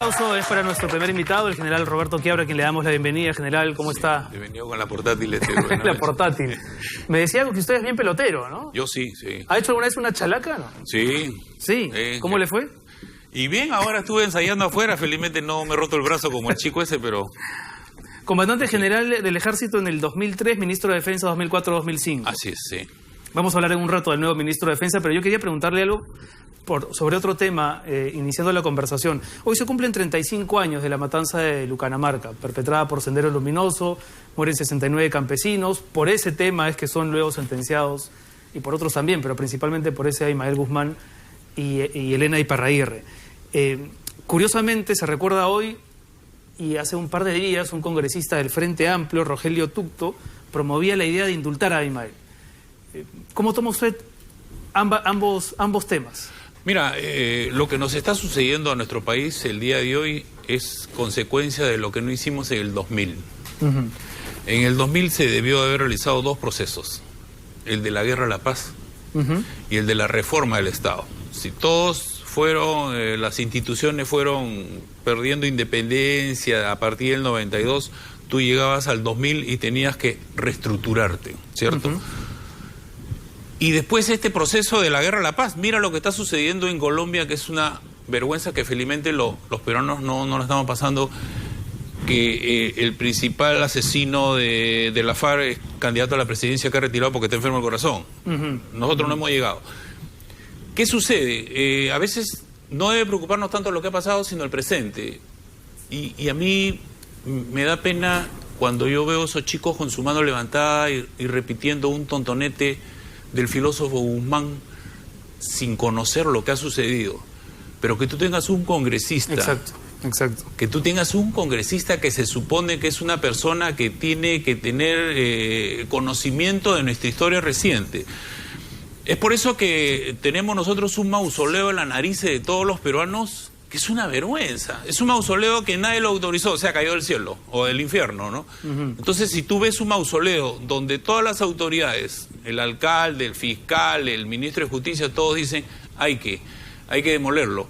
Aplauso es para nuestro primer invitado, el general Roberto Quiabra, a quien le damos la bienvenida. General, ¿cómo está? He venido con la portátil. La portátil. Me decía que usted es bien pelotero, ¿no? Yo sí, sí. ¿Ha hecho alguna vez una chalaca? No. Sí. Sí. ¿Cómo le fue? Y bien, ahora estuve ensayando afuera. Felizmente no me he roto el brazo como el chico ese, pero... Comandante general del Ejército en el 2003, ministro de Defensa 2004-2005. Así es, sí. Vamos a hablar en un rato del nuevo ministro de Defensa, pero yo quería preguntarle algo sobre otro tema, iniciando la conversación. Hoy se cumplen 35 años de la matanza de Lucanamarca, perpetrada por Sendero Luminoso, mueren 69 campesinos. Por ese tema es que son luego sentenciados, y por otros también, pero principalmente por ese Aymael Guzmán y Elena Iparraguirre. Curiosamente, se recuerda hoy, y hace un par de días, un congresista del Frente Amplio, Rogelio Tucto, promovía la idea de indultar a Aymael. ¿Cómo toma usted ambos temas? Mira, lo que nos está sucediendo a nuestro país el día de hoy es consecuencia de lo que no hicimos en el 2000. En el 2000 se debió haber realizado dos procesos, el de la guerra a la paz y el de la reforma del Estado. Si todos fueron, las instituciones fueron perdiendo independencia a partir del 92, tú llegabas al 2000 y tenías que reestructurarte, ¿cierto? Y después este proceso de la guerra a la paz, mira lo que está sucediendo en Colombia, que es una vergüenza que felizmente los peruanos no lo estamos pasando, que el principal asesino de la FARC es candidato a la presidencia que ha retirado porque está enfermo del corazón. Nosotros no hemos llegado. ¿Qué sucede? A veces no debe preocuparnos tanto lo que ha pasado, sino el presente. Y a mí me da pena cuando yo veo a esos chicos con su mano levantada y repitiendo un tontonete del filósofo Guzmán sin conocer lo que ha sucedido. Pero que tú tengas un congresista... Exacto. Que tú tengas un congresista que se supone que es una persona que tiene que tener conocimiento de nuestra historia reciente. Es por eso que tenemos nosotros un mausoleo en la nariz de todos los peruanos, que es una vergüenza. Es un mausoleo que nadie lo autorizó, o sea, cayó del cielo o del infierno, ¿no? Entonces, si tú ves un mausoleo donde todas las autoridades, el alcalde, el fiscal, el ministro de Justicia, todos dicen, hay que demolerlo.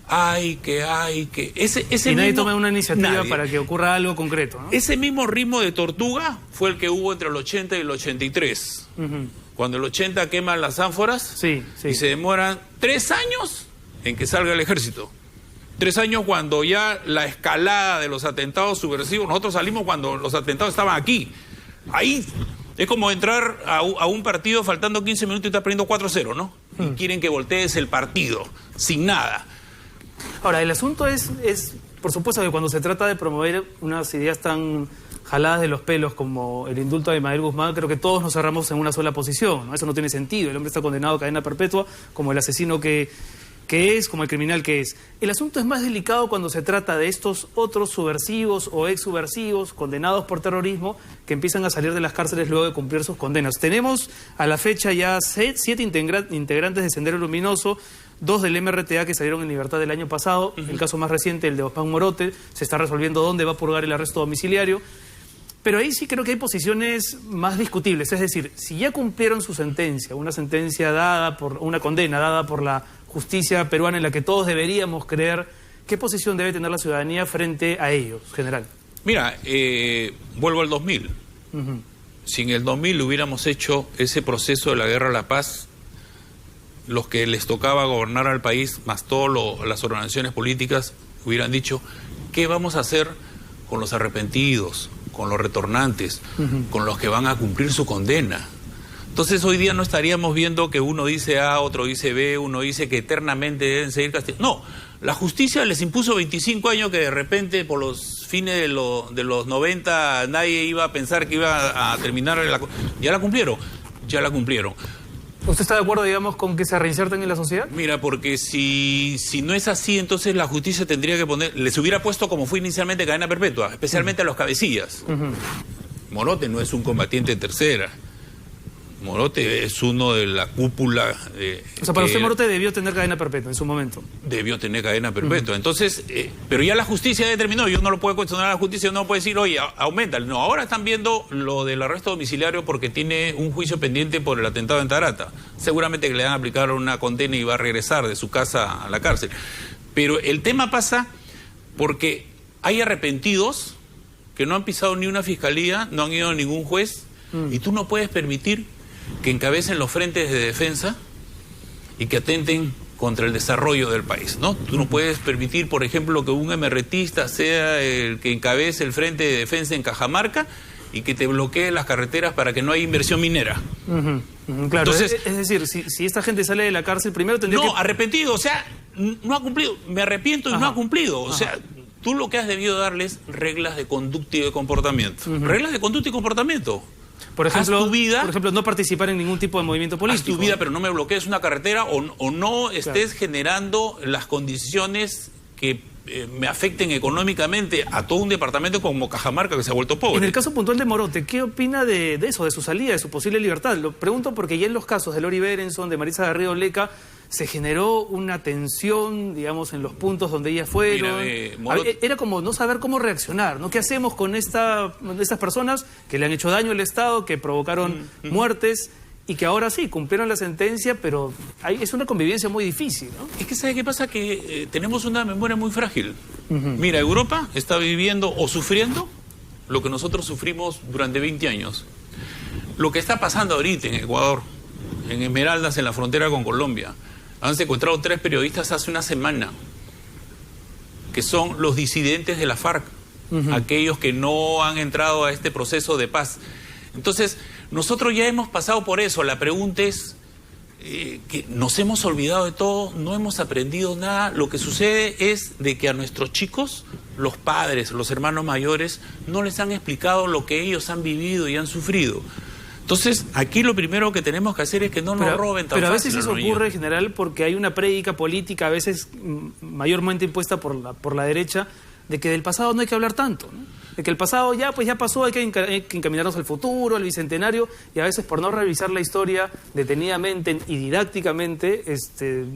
Hay que... Y nadie toma una iniciativa para que ocurra algo concreto, ¿no? Ese mismo ritmo de tortuga fue el que hubo entre el 80 y el 83. Cuando el 80 queman las ánforas y se demoran 3 años en que salga el ejército. 3 años cuando ya la escalada de los atentados subversivos, nosotros salimos cuando los atentados estaban aquí. Ahí es como entrar a un partido faltando 15 minutos y estás perdiendo 4-0, ¿no? Y quieren que voltees el partido, sin nada. Ahora, el asunto es, por supuesto, que cuando se trata de promover unas ideas tan jaladas de los pelos como el indulto de Aymael Guzmán, creo que todos nos cerramos en una sola posición, ¿no? Eso no tiene sentido. El hombre está condenado a cadena perpetua como el asesino que es, como el criminal que es. El asunto es más delicado cuando se trata de estos otros subversivos o exsubversivos condenados por terrorismo que empiezan a salir de las cárceles luego de cumplir sus condenas. Tenemos a la fecha ya 7 integrantes de Sendero Luminoso, 2 del MRTA que salieron en libertad el año pasado. El caso más reciente, el de Osman Morote, se está resolviendo dónde va a purgar el arresto domiciliario. Pero ahí sí creo que hay posiciones más discutibles. Es decir, si ya cumplieron su sentencia, una condena dada por la justicia peruana en la que todos deberíamos creer, ¿qué posición debe tener la ciudadanía frente a ellos, general? Mira, vuelvo al 2000. Si en el 2000 hubiéramos hecho ese proceso de la guerra a la paz, los que les tocaba gobernar al país, más todas las organizaciones políticas, hubieran dicho, ¿qué vamos a hacer con los arrepentidos, con los retornantes, con los que van a cumplir su condena? Entonces hoy día no estaríamos viendo que uno dice A, otro dice B, uno dice que eternamente deben seguir castigando. No, la justicia les impuso 25 años que de repente por los fines de los 90 nadie iba a pensar que iba a terminar. Ya la cumplieron. ¿Usted está de acuerdo, digamos, con que se reinserten en la sociedad? Mira, porque si no es así, entonces la justicia tendría que les hubiera puesto como fue inicialmente cadena perpetua, especialmente a los cabecillas. Morote no es un combatiente de tercera. Morote es uno de la cúpula. O sea, para usted Morote debió tener cadena perpetua en su momento. Debió tener cadena perpetua. Entonces, pero ya la justicia determinó, yo no lo puedo cuestionar a la justicia, no puede decir, oye, aumenta. No, ahora están viendo lo del arresto domiciliario porque tiene un juicio pendiente por el atentado en Tarata. Seguramente que le van a aplicar una condena y va a regresar de su casa a la cárcel. Pero el tema pasa Porque hay arrepentidos que no han pisado ni una fiscalía, no han ido a ningún juez, y tú no puedes permitir que encabecen los frentes de defensa y que atenten contra el desarrollo del país, ¿no? Tú no puedes permitir, por ejemplo, que un emerretista sea el que encabece el frente de defensa en Cajamarca y que te bloquee las carreteras para que no haya inversión minera. Claro, entonces, es decir, si esta gente sale de la cárcel, primero tendría que... arrepentido, o sea, no ha cumplido. Me arrepiento y no ha cumplido. O sea, tú lo que has debido darles reglas de conducta y de comportamiento. Reglas de conducta y comportamiento. Por ejemplo, no participar en ningún tipo de movimiento político. Haz tu vida, pero no me bloquees una carretera o no estés generando las condiciones que me afecten económicamente a todo un departamento como Cajamarca, que se ha vuelto pobre. En el caso puntual de Morote, ¿qué opina de eso, de su salida, de su posible libertad? Lo pregunto porque ya en los casos de Lori Berenson, de Marisa Garrido Leca, se generó una tensión, digamos, en los puntos donde ellas fueron. Era como no saber cómo reaccionar, ¿no? ¿Qué hacemos con estas personas que le han hecho daño al Estado, que provocaron muertes y que ahora sí cumplieron la sentencia, pero es una convivencia muy difícil, ¿no? Es que ¿sabe qué pasa? Que tenemos una memoria muy frágil. Mira, Europa está viviendo o sufriendo lo que nosotros sufrimos durante 20 años. Lo que está pasando ahorita en Ecuador, en Esmeraldas, en la frontera con Colombia. Han secuestrado 3 periodistas hace una semana, que son los disidentes de la FARC, aquellos que no han entrado a este proceso de paz. Entonces, nosotros ya hemos pasado por eso. La pregunta es que nos hemos olvidado de todo, no hemos aprendido nada. Lo que sucede es de que a nuestros chicos, los padres, los hermanos mayores, no les han explicado lo que ellos han vivido y han sufrido. Entonces, aquí lo primero que tenemos que hacer es que no nos roben tan fácil. Pero a veces eso ocurre, en general, porque hay una prédica política, a veces mayormente impuesta por la derecha, de que del pasado no hay que hablar tanto, ¿no? De que el pasado ya pasó, hay que encaminarnos al futuro, al bicentenario, y a veces por no revisar la historia detenidamente y didácticamente,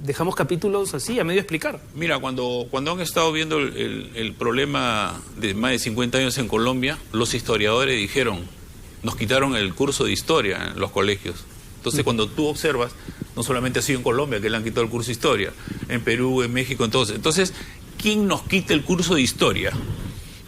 dejamos capítulos así, a medio explicar. Mira, cuando han estado viendo el problema de más de 50 años en Colombia, los historiadores dijeron, nos quitaron el curso de historia en los colegios. Entonces, cuando tú observas, no solamente ha sido en Colombia que le han quitado el curso de historia, en Perú, en México, entonces, ¿quién nos quita el curso de historia?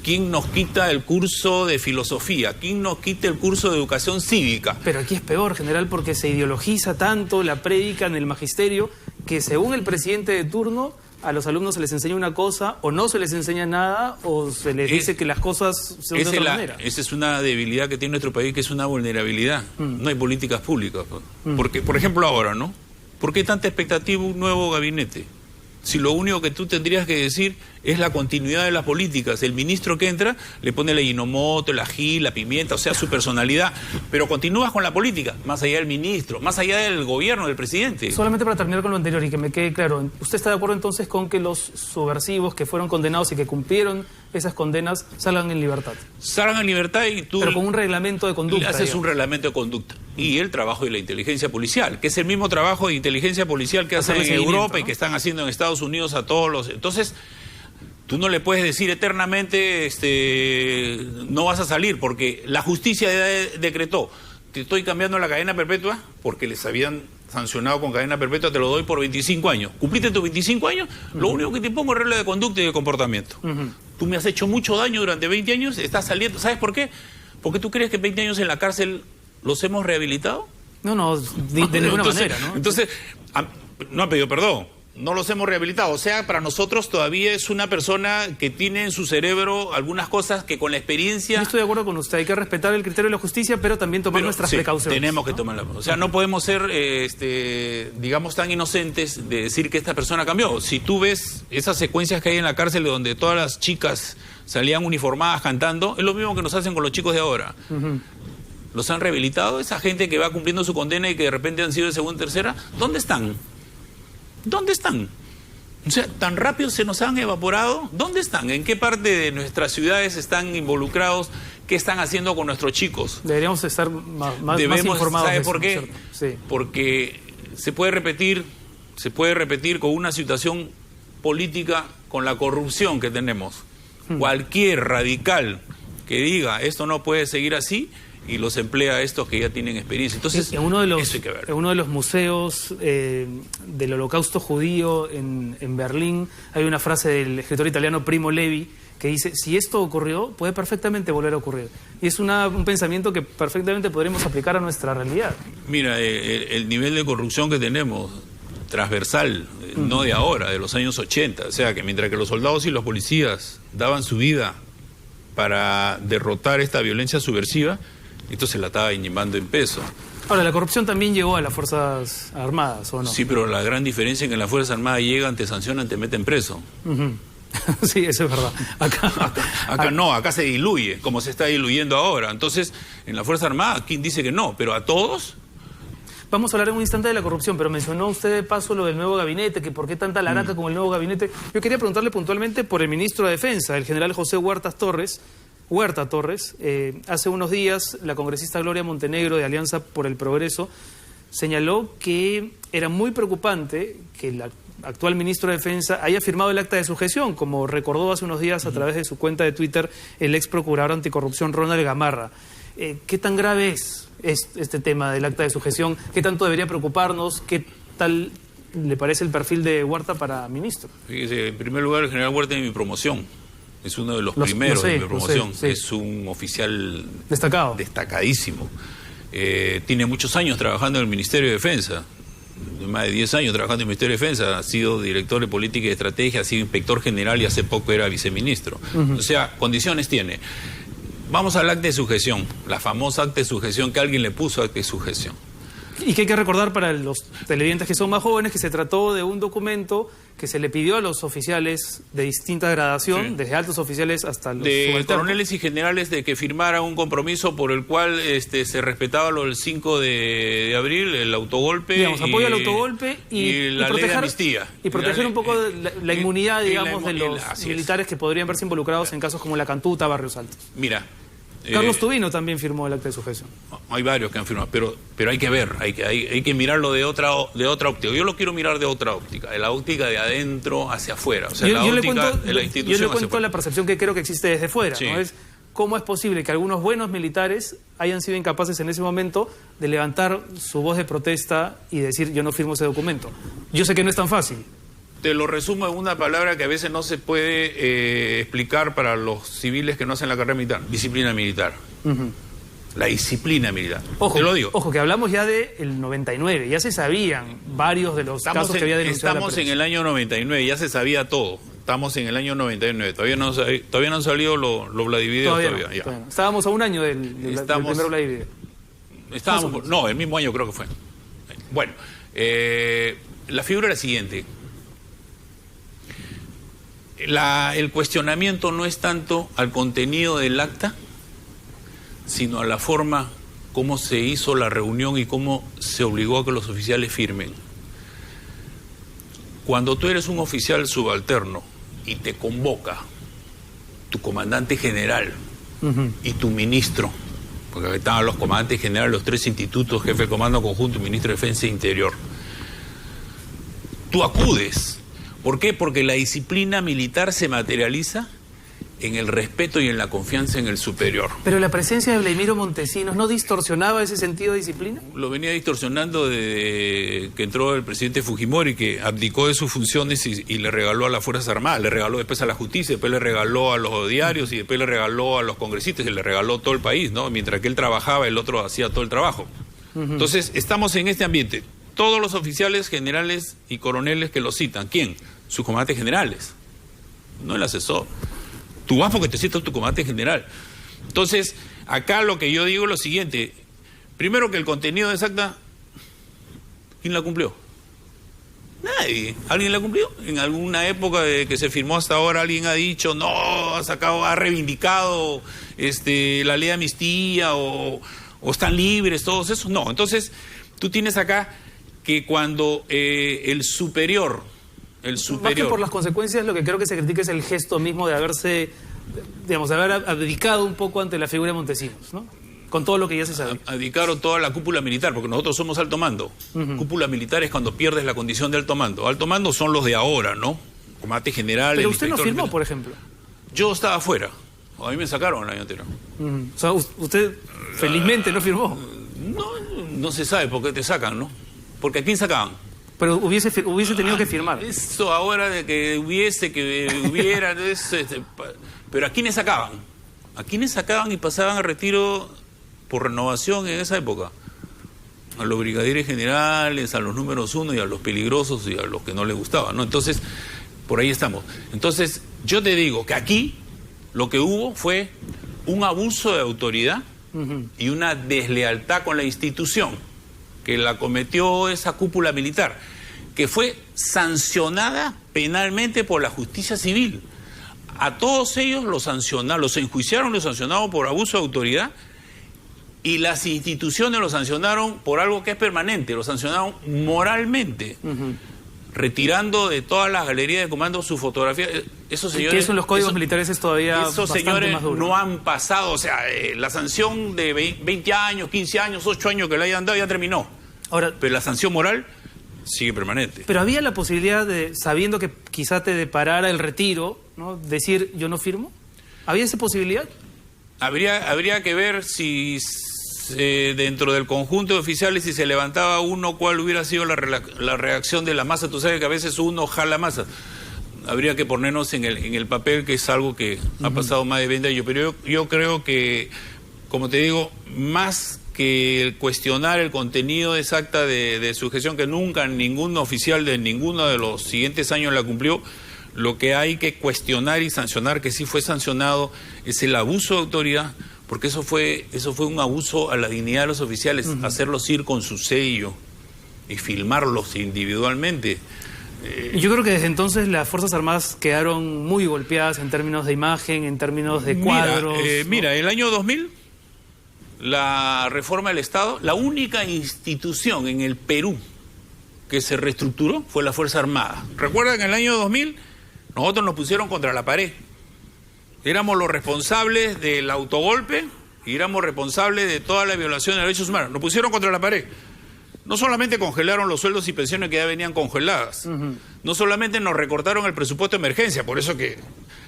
¿Quién nos quita el curso de filosofía? ¿Quién nos quita el curso de educación cívica? Pero aquí es peor, general, porque se ideologiza tanto la prédica en el magisterio que, según el presidente de turno, a los alumnos se les enseña una cosa, o no se les enseña nada, o se les dice que las cosas son de otra manera. Esa es una debilidad que tiene nuestro país, que es una vulnerabilidad. No hay políticas públicas. Porque, por ejemplo, ahora, ¿no? ¿Por qué tanta expectativa un nuevo gabinete? Si lo único que tú tendrías que decir es la continuidad de las políticas. El ministro que entra le pone la Hinomoto, el ají, la pimienta, o sea, su personalidad. Pero continúas con la política, más allá del ministro, más allá del gobierno, del presidente. Solamente para terminar con lo anterior y que me quede claro, ¿usted está de acuerdo entonces con que los subversivos que fueron condenados y que cumplieron esas condenas salgan en libertad? Salgan en libertad y tú... Pero con un reglamento de conducta. Haces un reglamento de conducta. Y el trabajo de la inteligencia policial, que es el mismo trabajo de inteligencia policial que hacen en Europa, ¿no? Y que están haciendo en Estados Unidos a todos los... Entonces, tú no le puedes decir eternamente, no vas a salir, porque la justicia decretó, te estoy cambiando la cadena perpetua, porque les habían sancionado con cadena perpetua, te lo doy por 25 años. ¿Cumpliste tus 25 años? Lo único que te pongo es regla de conducta y de comportamiento. Tú me has hecho mucho daño durante 20 años, estás saliendo. ¿Sabes por qué? Porque tú crees que 20 años en la cárcel los hemos rehabilitado. No, de ninguna manera, ¿no? Entonces, no ha pedido perdón. No los hemos rehabilitado. O sea, para nosotros todavía es una persona que tiene en su cerebro algunas cosas que con la experiencia... Yo estoy de acuerdo con usted. Hay que respetar el criterio de la justicia, pero también tomar nuestras precauciones. Tenemos que tomarlas. O sea, no podemos ser, digamos, tan inocentes de decir que esta persona cambió. Si tú ves esas secuencias que hay en la cárcel donde todas las chicas salían uniformadas cantando, es lo mismo que nos hacen con los chicos de ahora. ¿Los han rehabilitado? Esa gente que va cumpliendo su condena y que de repente han sido de segunda y tercera, ¿dónde están? ¿Dónde están? O sea, tan rápido se nos han evaporado. ¿Dónde están? ¿En qué parte de nuestras ciudades están involucrados? ¿Qué están haciendo con nuestros chicos? Deberíamos estar más informados. ¿Sabe por qué? Sí. Porque se puede repetir con una situación política, con la corrupción que tenemos. Cualquier radical que diga esto no puede seguir así, y los emplea a estos que ya tienen experiencia. Entonces, en uno de los, eso hay que ver. En uno de los museos del Holocausto judío en Berlín hay una frase del escritor italiano Primo Levi que dice, si esto ocurrió, puede perfectamente volver a ocurrir. Y es un pensamiento que perfectamente podremos aplicar a nuestra realidad. Mira, el nivel de corrupción que tenemos, transversal, no de ahora, de los años 80, o sea, que mientras que los soldados y los policías daban su vida para derrotar esta violencia subversiva, esto se la estaba llevando en peso. Ahora, la corrupción también llegó a las Fuerzas Armadas, ¿o no? Sí, pero la gran diferencia es que en las Fuerzas Armadas llegan, te sancionan, te meten preso. Sí, eso es verdad. Acá no, acá se diluye, como se está diluyendo ahora. Entonces, en la Fuerza Armada, ¿quién dice que no? Pero a todos... Vamos a hablar en un instante de la corrupción, pero mencionó usted de paso lo del nuevo gabinete, que por qué tanta laraca con el nuevo gabinete. Yo quería preguntarle puntualmente por el ministro de Defensa, el general José Huerta Torres. Hace unos días, la congresista Gloria Montenegro, de Alianza por el Progreso, señaló que era muy preocupante que el actual ministro de Defensa haya firmado el acta de sujeción, como recordó hace unos días a través de su cuenta de Twitter el ex procurador anticorrupción Ronald Gamarra. ¿Qué tan grave es este tema del acta de sujeción? ¿Qué tanto debería preocuparnos? ¿Qué tal le parece el perfil de Huerta para ministro? Fíjese, en primer lugar, el general Huerta es mi promoción. Es uno de los primeros de mi promoción. Sí. Es un oficial destacadísimo. Tiene muchos años trabajando en el Ministerio de Defensa. Más de 10 años trabajando en el Ministerio de Defensa. Ha sido director de política y estrategia, ha sido inspector general y hace poco era viceministro. O sea, condiciones tiene. Vamos al acta de sujeción, la famosa acta de sujeción que alguien le puso acta de sujeción. Y que hay que recordar para los televidentes que son más jóvenes que se trató de un documento que se le pidió a los oficiales de distinta gradación, desde altos oficiales hasta los de coroneles y generales, de que firmaran un compromiso por el cual se respetaba lo del 5 de abril, el autogolpe. Digamos, apoyo al autogolpe y la ley de amnistía. Y proteger un poco la inmunidad, digamos, de los militares que podrían verse involucrados en casos como La Cantuta, Barrios Altos. Mira. Carlos Tubino también firmó el acta de sujeción. Hay varios que han firmado, pero hay que ver, hay que mirarlo de otra óptica. Yo lo quiero mirar de otra óptica, de la óptica de adentro hacia afuera, o sea, la óptica de la institución. Yo le cuento la percepción que creo que existe desde fuera, sí. ¿No? Es cómo es posible que algunos buenos militares hayan sido incapaces en ese momento de levantar su voz de protesta y decir yo no firmo ese documento. Yo sé que no es tan fácil. Te lo resumo en una palabra que a veces no se puede explicar para los civiles que no hacen la carrera militar. Disciplina militar. La disciplina militar. Ojo, te lo digo. Ojo, que hablamos ya del 99. Ya se sabían varios de los casos que había denunciado la prensa. Estamos en el año 99. Ya se sabía todo. Estamos en el año 99. Todavía no han salido los Vladivideos. Todavía no. Estábamos a un año del primer Vladivideo. No, el mismo año creo que fue. Bueno, la figura era la siguiente. El cuestionamiento no es tanto al contenido del acta, sino a la forma cómo se hizo la reunión y cómo se obligó a que los oficiales firmen. Cuando tú eres un oficial subalterno y te convoca tu comandante general y tu ministro, porque estaban los comandantes generales, los 3 institutos, jefe de comando conjunto, ministro de Defensa e Interior, tú acudes. ¿Por qué? Porque la disciplina militar se materializa en el respeto y en la confianza en el superior. Pero la presencia de Vladimiro Montesinos ¿no distorsionaba ese sentido de disciplina? Lo venía distorsionando desde que entró el presidente Fujimori, que abdicó de sus funciones y le regaló a las Fuerzas Armadas, le regaló después a la justicia, después le regaló a los diarios y después le regaló a los congresistas y le regaló todo el país, ¿no? Mientras que él trabajaba, el otro hacía todo el trabajo. Entonces, estamos en este ambiente. Todos los oficiales generales y coroneles que lo citan, ¿quién? Sus comandantes generales, no el asesor. Tú vas porque te cita tu comandante general. Entonces, acá lo que yo digo es lo siguiente. Primero, que el contenido de esa acta, ¿quién la cumplió? Nadie. ¿Alguien la cumplió? En alguna época de que se firmó hasta ahora, alguien ha dicho, no, ha reivindicado la ley de amnistía o están libres, todos esos. No, entonces, tú tienes acá que cuando el superior... Más que por las consecuencias, lo que creo que se critica es el gesto mismo de haberse, digamos, de haber abdicado un poco ante la figura de Montesinos, ¿no? Con todo lo que ya se sabe. Abdicaron toda la cúpula militar, porque nosotros somos alto mando. Cúpula militar es cuando pierdes la condición de alto mando. Alto mando son los de ahora, ¿no? Comandante general. Pero usted no firmó, por ejemplo. Yo estaba afuera. A mí me sacaron el año anterior. O sea, usted felizmente no firmó. No se sabe por qué te sacan, ¿no? Porque ¿a quién sacaban? Pero hubiese tenido que firmar. Eso ahora de que hubiera... pero ¿a quiénes sacaban? ¿A quiénes sacaban y pasaban a retiro por renovación en esa época? A los brigadieres generales, a los números 1 y a los peligrosos y a los que no les gustaban, ¿no? Entonces, por ahí estamos. Entonces, yo te digo que aquí lo que hubo fue un abuso de autoridad y una deslealtad con la institución que la cometió esa cúpula militar, que fue sancionada penalmente por la justicia civil. A todos ellos los sancionaron, los enjuiciaron, los sancionaron por abuso de autoridad, y las instituciones los sancionaron por algo que es permanente, los sancionaron moralmente, retirando de todas las galerías de comando su fotografía. Esos señores, que eso en los códigos militares es todavía esos bastante señores más duro. No han pasado, o sea, la sanción de 20 años, 15 años, 8 años que le hayan dado ya terminó. Ahora, pero la sanción moral sigue permanente. Pero había la posibilidad de, sabiendo que quizá te deparara el retiro, ¿no?, decir yo no firmo. ¿Había esa posibilidad? Habría que ver si dentro del conjunto de oficiales, si se levantaba uno, cuál hubiera sido la reacción de la masa. Tú sabes que a veces uno jala masa. Habría que ponernos en el papel, que es algo que ha pasado más de 20 años. Pero yo creo que, como te digo, más que cuestionar el contenido exacta de su gestión, que nunca ningún oficial de ninguno de los siguientes años la cumplió, lo que hay que cuestionar y sancionar, que sí fue sancionado, es el abuso de autoridad, porque eso fue un abuso a la dignidad de los oficiales, hacerlos ir con su sello y filmarlos individualmente. Yo creo que desde entonces las Fuerzas Armadas quedaron muy golpeadas en términos de imagen, en términos de cuadros. Mira, el año 2000, la reforma del Estado, la única institución en el Perú que se reestructuró fue la Fuerza Armada. Recuerda que en el año 2000 nosotros nos pusieron contra la pared. Éramos los responsables del autogolpe y éramos responsables de toda la violación de derechos humanos. Nos pusieron contra la pared. No solamente congelaron los sueldos y pensiones que ya venían congeladas, no solamente nos recortaron el presupuesto de emergencia, por eso que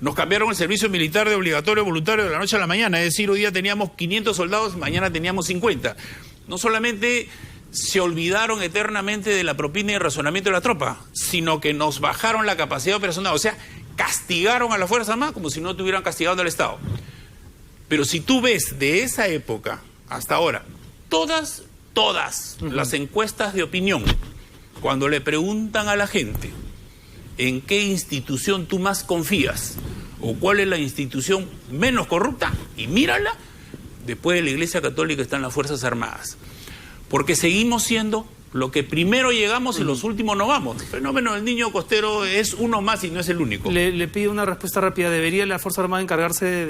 nos cambiaron el servicio militar de obligatorio voluntario de la noche a la mañana, es decir, hoy día teníamos 500 soldados, mañana teníamos 50. No solamente se olvidaron eternamente de la propina y el razonamiento de la tropa, sino que nos bajaron la capacidad operacional, o sea, castigaron a la Fuerza Armada como si no estuvieran castigando al Estado. Pero si tú ves de esa época hasta ahora, todas las encuestas de opinión, cuando le preguntan a la gente en qué institución tú más confías o cuál es la institución menos corrupta, y mírala, después de la Iglesia Católica están las Fuerzas Armadas. Porque seguimos siendo lo que primero llegamos y los últimos no vamos. El fenómeno del niño costero es uno más y no es el único. Le pido una respuesta rápida. ¿Debería la Fuerza Armada encargarse de